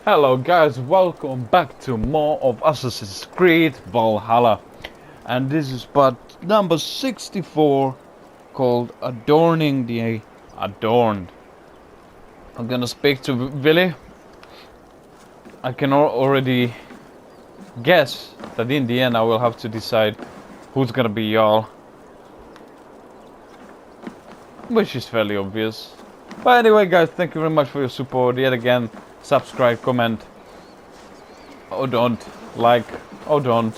Hello guys, welcome back to more of Assassin's Creed Valhalla. And this is part number 64 called Adorning the Adorned. I'm gonna speak to Willy. I can already guess that in the end I will have to decide who's gonna be Jarl. Which is fairly obvious. But anyway guys, thank you very much for your support yet again. Subscribe, comment, or don't, like, or don't.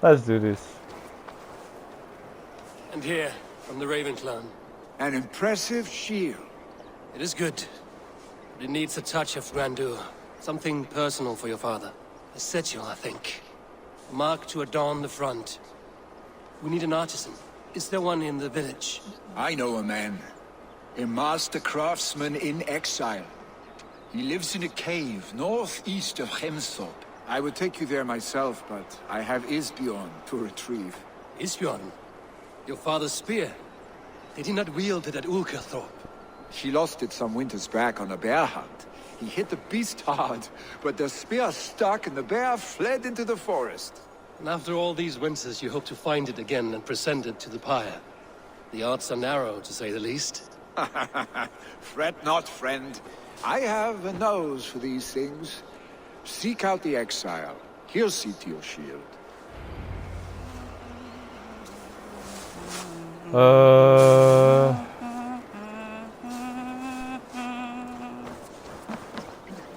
Let's do this. And here, from the Raven clan. An impressive shield. It is good, but it needs a touch of grandeur. Something personal for your father. A sigil, I think. A mark to adorn the front. We need an artisan. Is there one in the village? I know a man. A master craftsman in exile. He lives in a cave northeast of Hemthorpe. I would take you there myself, but I have Isbjorn to retrieve. Isbjorn? Your father's spear? Did he not wield it at Ulkerthorpe? She lost it some winters back on a bear hunt. He hit the beast hard, but the spear stuck and the bear fled into the forest. And after all these winters, you hope to find it again and present it to the pyre. The odds are narrow, to say the least. Fret not, friend. I have a nose for these things. Seek out the exile. He'll see to your shield.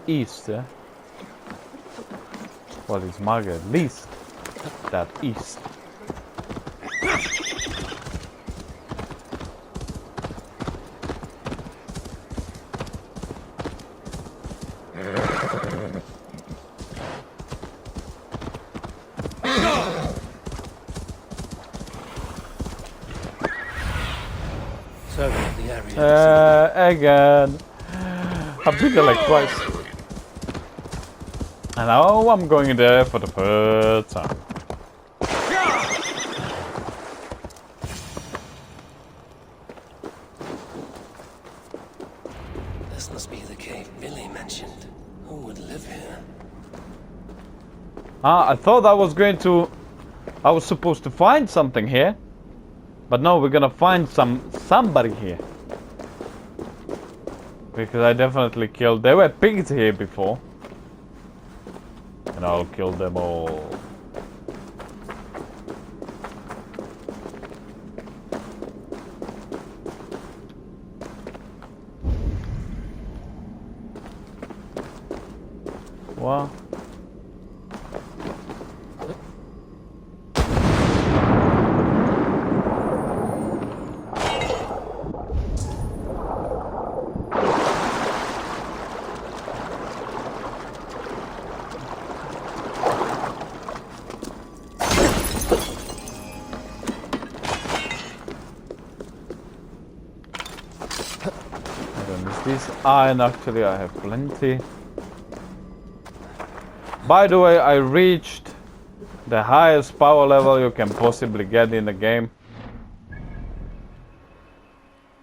East, eh? What is Margaret? Least. That east. Survey the area. Again. I've been there like twice. And now I'm going there for the third time. This must be the cave Billy mentioned. Who would live here? I thought I was supposed to find something here. But no, we're gonna find somebody here. Because I definitely killed, there were pigs here before. And I'll kill them all. What? This iron, actually I have plenty. By the way, I reached the highest power level you can possibly get in the game.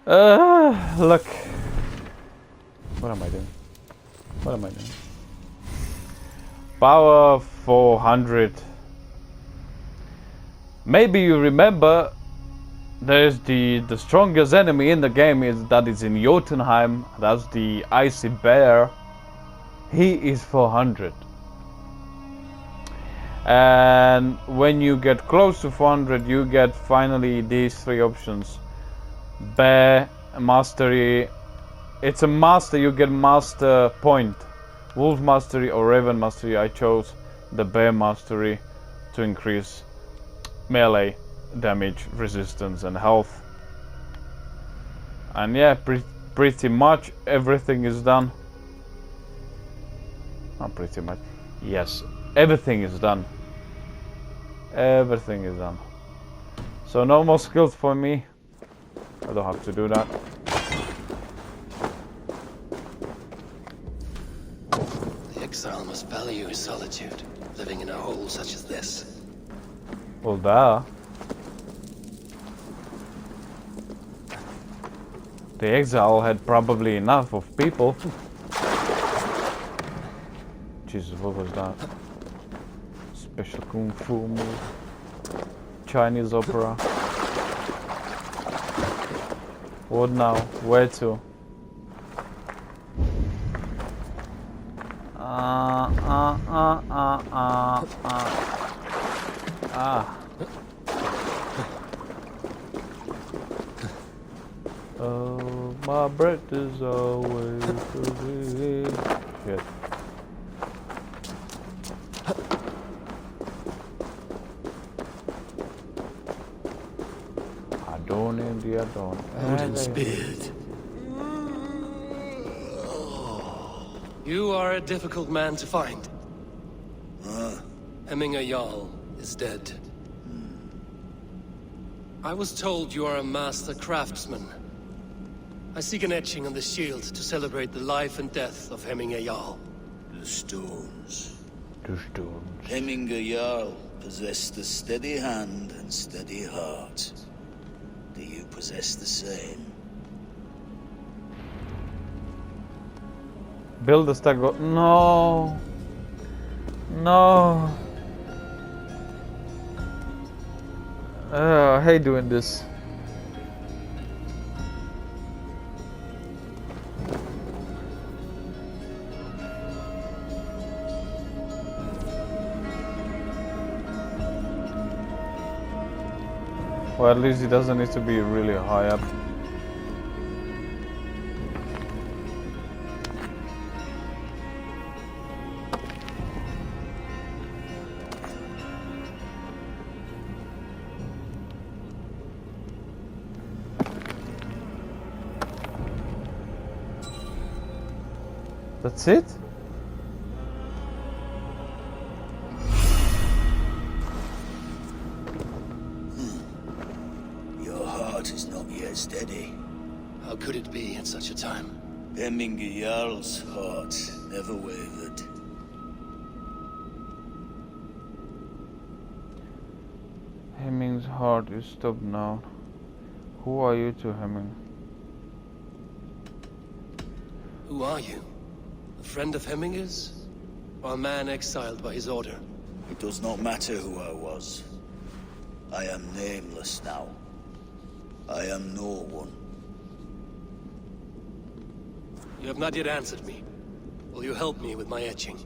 Look. What am I doing? What am I doing? Power 400. Maybe you remember there's the strongest enemy in the game is in Jotunheim. That's the icy bear. He is 400. And when you get close to 400, you get finally these three options: bear mastery. It's a master. You get master point, wolf mastery or raven mastery. I chose the bear mastery to increase melee damage, resistance and health. And yeah, pretty much everything is done. Not pretty much. Yes, everything is done. Everything is done. So no more skills for me. I don't have to do that. The exile must value his solitude, living in a hole such as this. Well, duh. The exile had probably enough of people. Jesus, what was that? Special kung fu move. Chinese opera. What now? Where to? Oh, my breath is always free. Shit. Adorning the adorn. Odin speared. You are a difficult man to find. Hemminger Jarl is dead. I was told you are a master craftsman. I seek an etching on the shield to celebrate the life and death of Hemminger Jarl. The stones. The stones. Hemminger Jarl possessed a steady hand and steady heart. Do you possess the same? Build a stack. No. No. I hate doing this. Well, at least it doesn't need to be really high up. That's it? Your heart is not yet steady. How could it be at such a time? Hemminger Jarl's heart never wavered. Hemming's heart is stopped now. Who are you to Hemming? Who are you? A friend of Hemminger's? Or a man exiled by his order? It does not matter who I was. I am nameless now. I am no one. You have not yet answered me. Will you help me with my etching?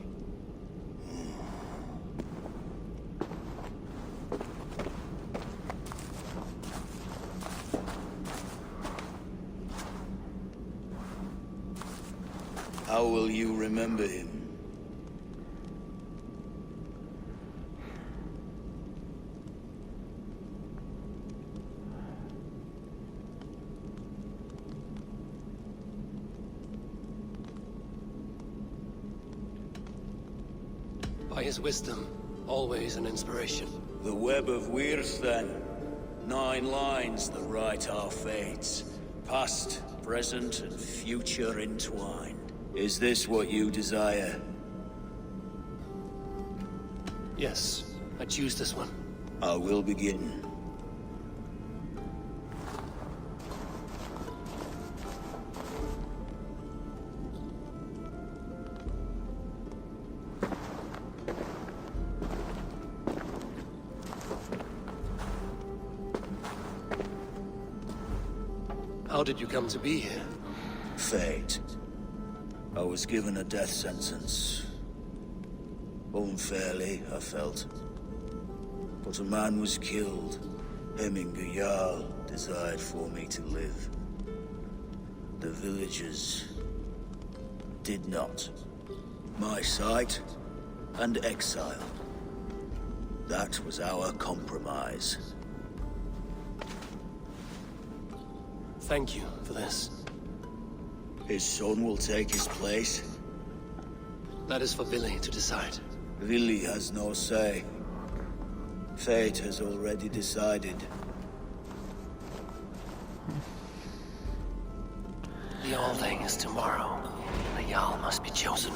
How will you remember him? By his wisdom, always an inspiration. The web of Wyrth, then. 9 lines that write our fates. Past, present, and future entwined. Is this what you desire? Yes, I choose this one. I will begin. How did you come to be here? Fate. I was given a death sentence. Unfairly, I felt. But a man was killed. Hemminger Jarl desired for me to live. The villagers did not. My sight and exile. That was our compromise. Thank you for this. His son will take his place. That is for Billy to decide. Billy has no say. Fate has already decided. The Althing is tomorrow. The Jarl must be chosen.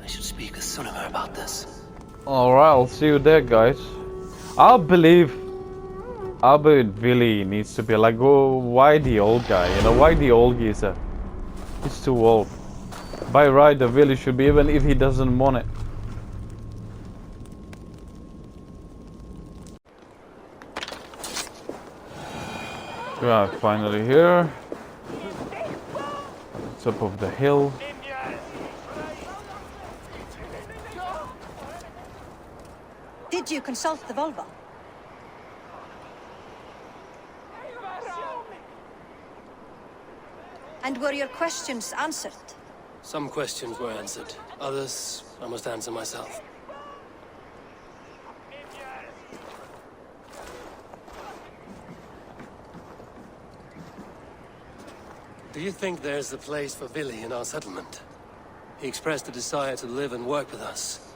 I should speak with Sunnema about this. Alright, I'll see you there, guys. I believe Albert Willie needs to be like, oh, why the old guy? You know, why the old geezer? He's too old. By right, the Willie should be, even if he doesn't want it. We are finally here. Top of the hill. Did you consult the Volva? And were your questions answered? Some questions were answered. Others, I must answer myself. Do you think there's a place for Willi in our settlement? He expressed a desire to live and work with us.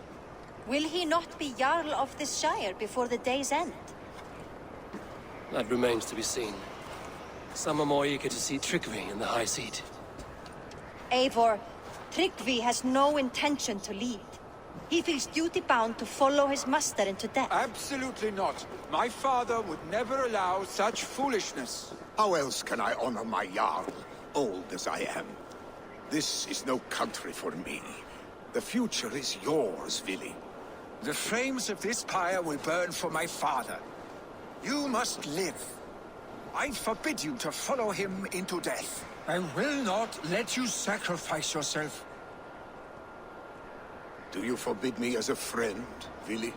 Will he not be Jarl of this shire before the day's end? That remains to be seen. Some are more eager to see Tryggvi in the high seat. Eivor, Tryggvi has no intention to lead. He feels duty-bound to follow his master into death. Absolutely not. My father would never allow such foolishness. How else can I honor my Jarl, old as I am? This is no country for me. The future is yours, Willi. The flames of this pyre will burn for my father. You must live. I forbid you to follow him into death. I will not let you sacrifice yourself. Do you forbid me as a friend, Willi?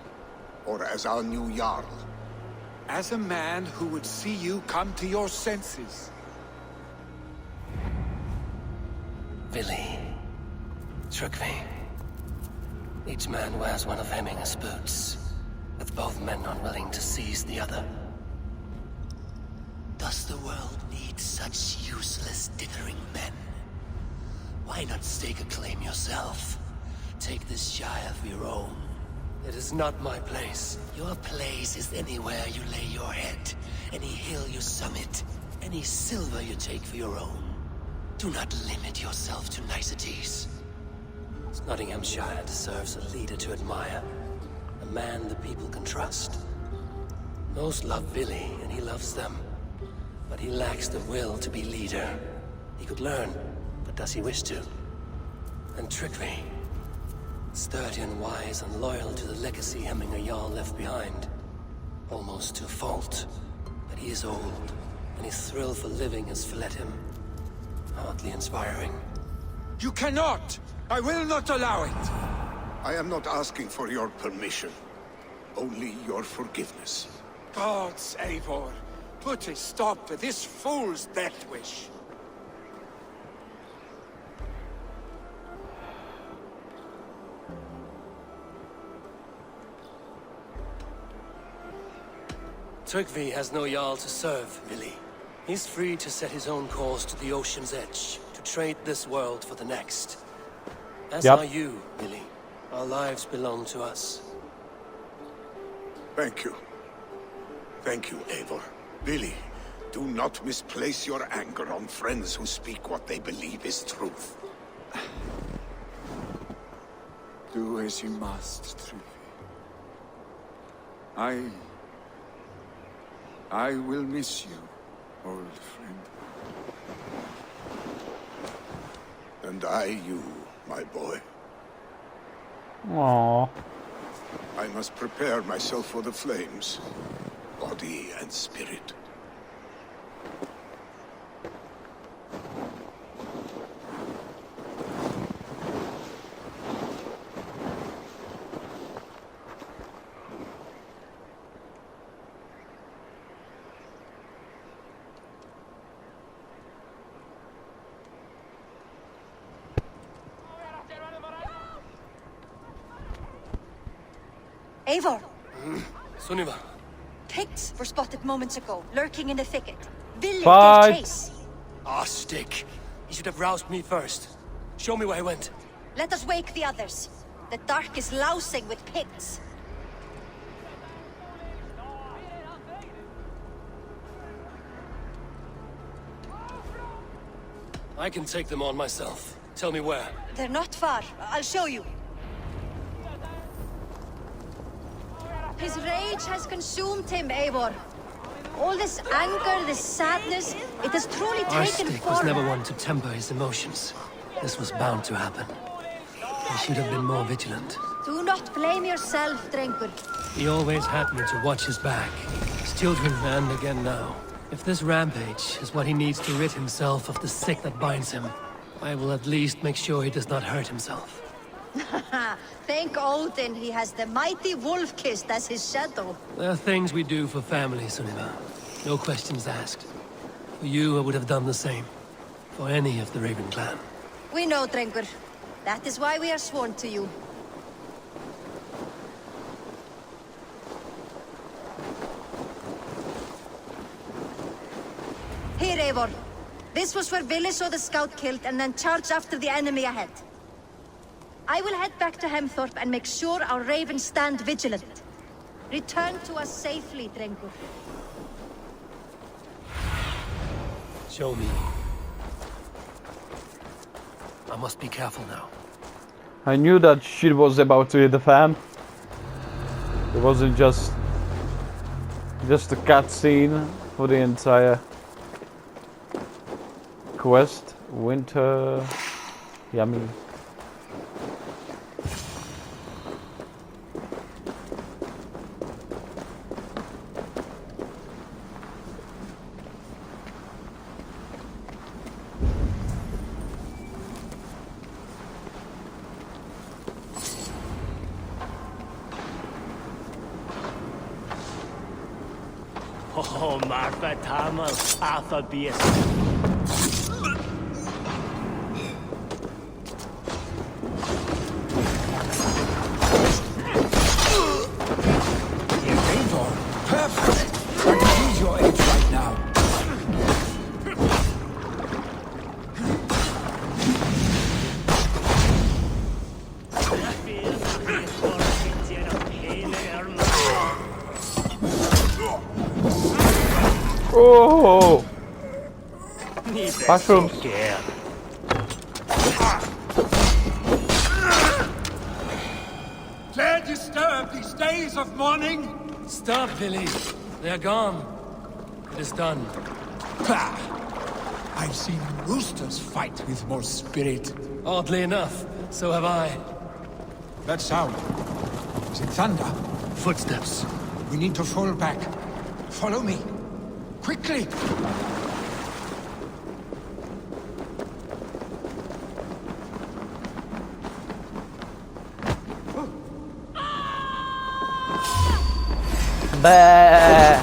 Or as our new Jarl? As a man who would see you come to your senses. Willi. Tryggvi. Each man wears one of Hemminger's boots, with both men unwilling to seize the other. Does the world need such useless, dithering men? Why not stake a claim yourself? Take this shire of your own. It is not my place. Your place is anywhere you lay your head, any hill you summit, any silver you take for your own. Do not limit yourself to niceties. Nottinghamshire deserves a leader to admire, a man the people can trust. Most love Willi, and he loves them. But he lacks the will to be leader. He could learn, but does he wish to? And Tryggvi, sturdy and wise and loyal to the legacy Hemminger Jarl left behind. Almost to a fault. But he is old, and his thrill for living has fled him. Hardly inspiring. You cannot! I will not allow it! I am not asking for your permission. Only your forgiveness. Gods, Eivor, put a stop to this fool's death wish. Tryggvi has no Jarl to serve, Willi. He's free to set his own course to the ocean's edge, to trade this world for the next. As are you, Willi. Our lives belong to us. Thank you. Thank you, Eivor. Willi, do not misplace your anger on friends who speak what they believe is truth. Do as you must, Tryggvi. I will miss you, old friend. And I you, my boy. Aww. I must prepare myself for the flames, body and spirit. Eivor! Sunniva. Pigs were spotted moments ago, lurking in the thicket. Willi Fight. gave chase. Ah, stick. He should have roused me first. Show me where he went. Let us wake the others. The dark is lousing with pigs. I can take them on myself. Tell me where. They're not far. I'll show you. His rage has consumed him, Eivor. All this anger, this sadness, it has truly taken Arstic form. was never one to temper his emotions. This was bound to happen. He should have been more vigilant. Do not blame yourself, Drengur. He always had me to watch his back. His children, and again now. If this rampage is what he needs to rid himself of the sick that binds him, I will at least make sure he does not hurt himself. Thank Odin he has the mighty Wolf-Kissed as his shadow. There are things we do for family, Sunniva. No questions asked. For you, I would have done the same. For any of the Raven clan. We know, Drengur. That is why we are sworn to you. Here, Eivor. This was where Vili saw the scout killed and then charged after the enemy ahead. I will head back to Hemthorpe and make sure our ravens stand vigilant. Return to us safely, Drengur. Show me. I must be careful now. I knew that shit was about to hit the fan. It wasn't just a cutscene for the entire quest. Winter, yummy. Oh, Marfa Tamal, Alpha Bias. Eivor, perfect! I can use your aid right now. Oh! Mushrooms. Dare disturb these days of mourning? Stop, Vili. They are gone. It is done. Bah! I've seen roosters fight with more spirit. Oddly enough, so have I. That sound. Is it thunder? Footsteps. We need to fall back. Follow me. Quickly! Bah!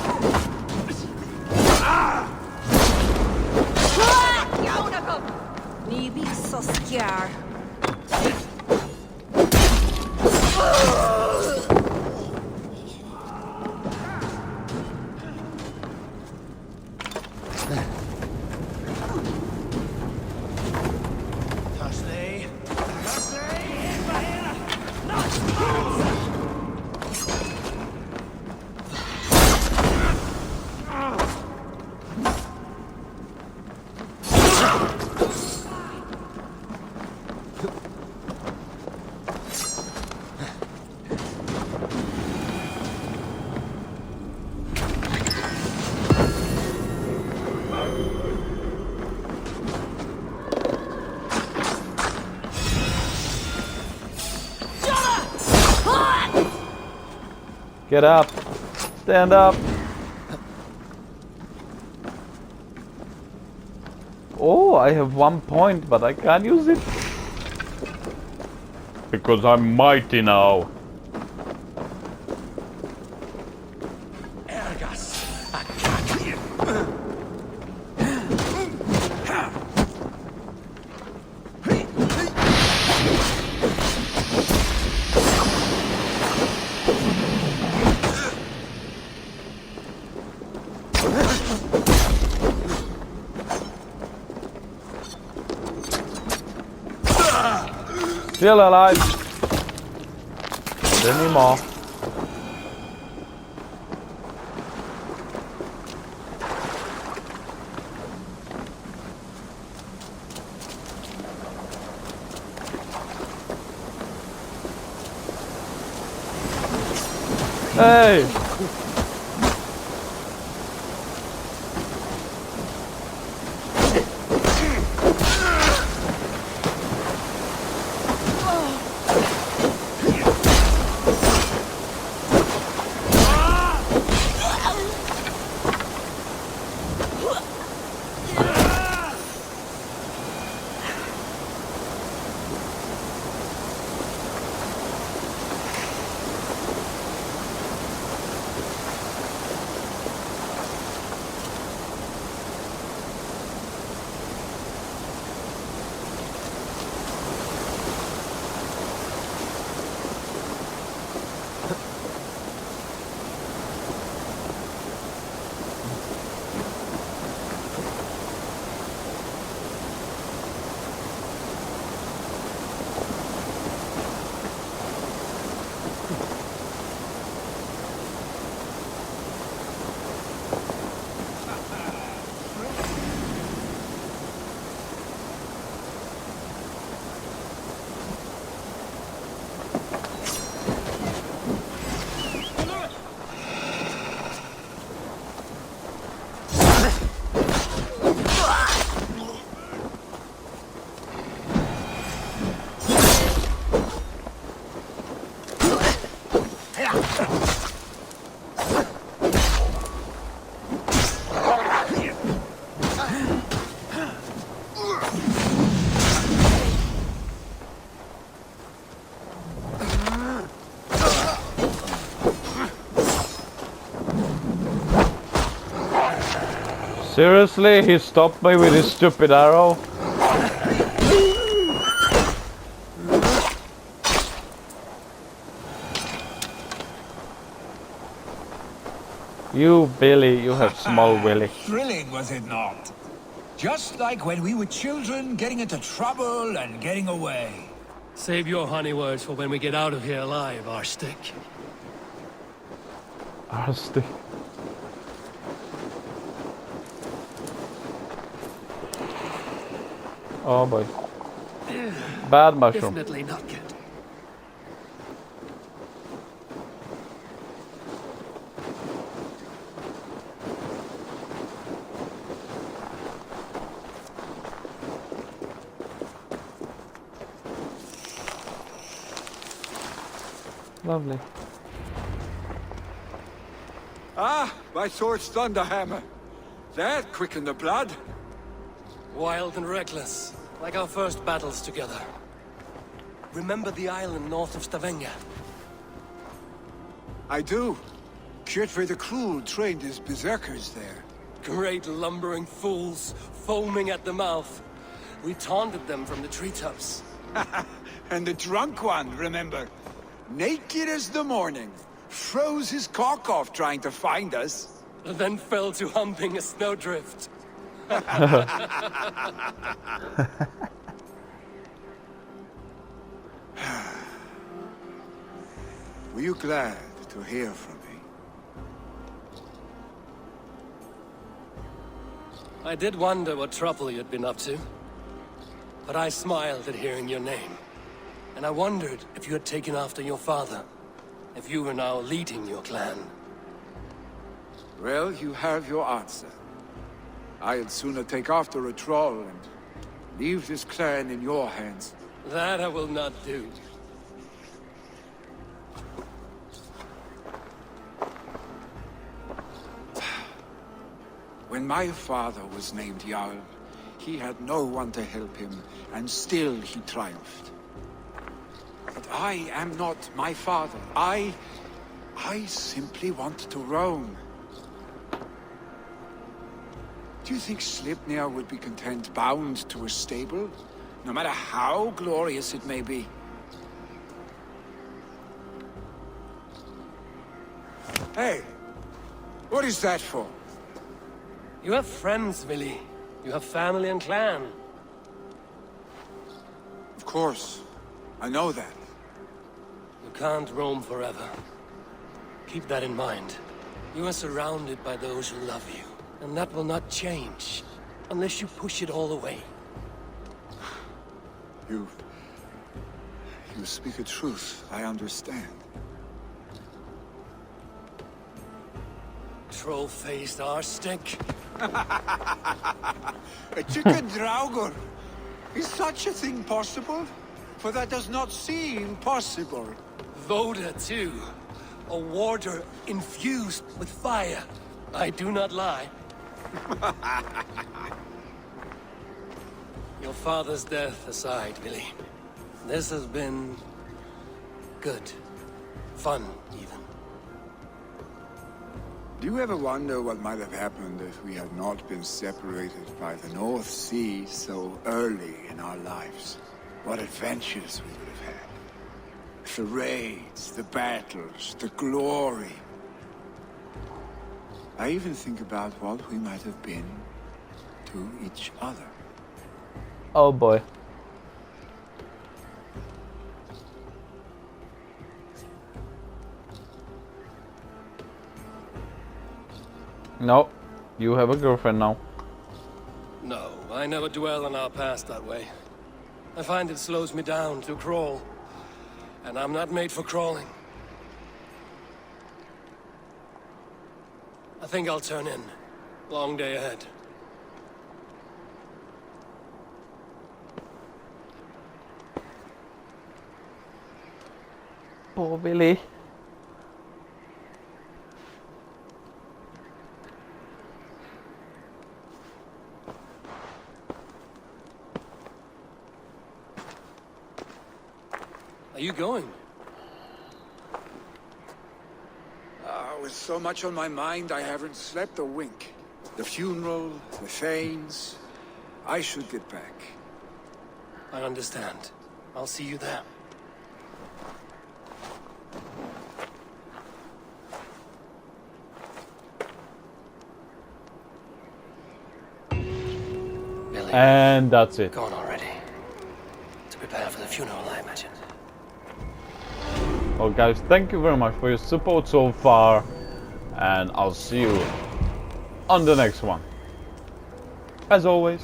Ni blir så scared. Get up! Stand up! Oh, I have 1 point, but I can't use it. Because I'm mighty now. Still alive. Not anymore. Hey! Seriously, he stopped me with his stupid arrow. You, Billy, you have small willy. Thrilling, was it not? Just like when we were children, getting into trouble and getting away. Save your honey words for when we get out of here alive, Arstick. Arstick. Oh boy. Bad mushroom. Definitely not good. Lovely. Ah, my sword's thunderhammer. That quickened the blood. Wild and reckless, like our first battles together. Remember the island north of Stavanger? I do. Kjotve the Cruel trained his berserkers there. Great lumbering fools, foaming at the mouth. We taunted them from the treetops. And the drunk one, remember? Naked as the morning. Froze his cock off trying to find us. Then fell to humping a snowdrift. Were you glad to hear from me? I did wonder what trouble you'd been up to. But I smiled at hearing your name. And I wondered if you had taken after your father. If you were now leading your clan. Well, you have your answer. I'd sooner take after a troll and leave this clan in your hands. That I will not do. When my father was named Jarl, he had no one to help him, and still he triumphed. But I am not my father. I simply want to roam. Do you think Sleipnir would be content bound to a stable, no matter how glorious it may be? Hey, what is that for? You have friends, Willy. You have family and clan. Of course, I know that. You can't roam forever. Keep that in mind. You are surrounded by those who love you. And that will not change, unless you push it all away. You speak a truth, I understand. Troll-faced arstick. A chicken draugur! Is such a thing possible? For that does not seem possible. Voda, too. A warder infused with fire. I do not lie. Your father's death aside, Willy. This has been... good. Fun, even. Do you ever wonder what might have happened if we had not been separated by the North Sea so early in our lives? What adventures we would have had. The raids, the battles, the glory. I even think about what we might have been to each other. Oh boy. No, you have a girlfriend now. No, I never dwell on our past that way. I find it slows me down to crawl. And I'm not made for crawling. I think I'll turn in. Long day ahead. Poor Billy. Are you going? With so much on my mind, I haven't slept a wink. The funeral, the Thanes. I should get back. I understand. I'll see you there. Billy, And that's it. gone already. To prepare for the funeral, I imagine. Well guys, thank you very much for your support so far, and I'll see you on the next one. As always,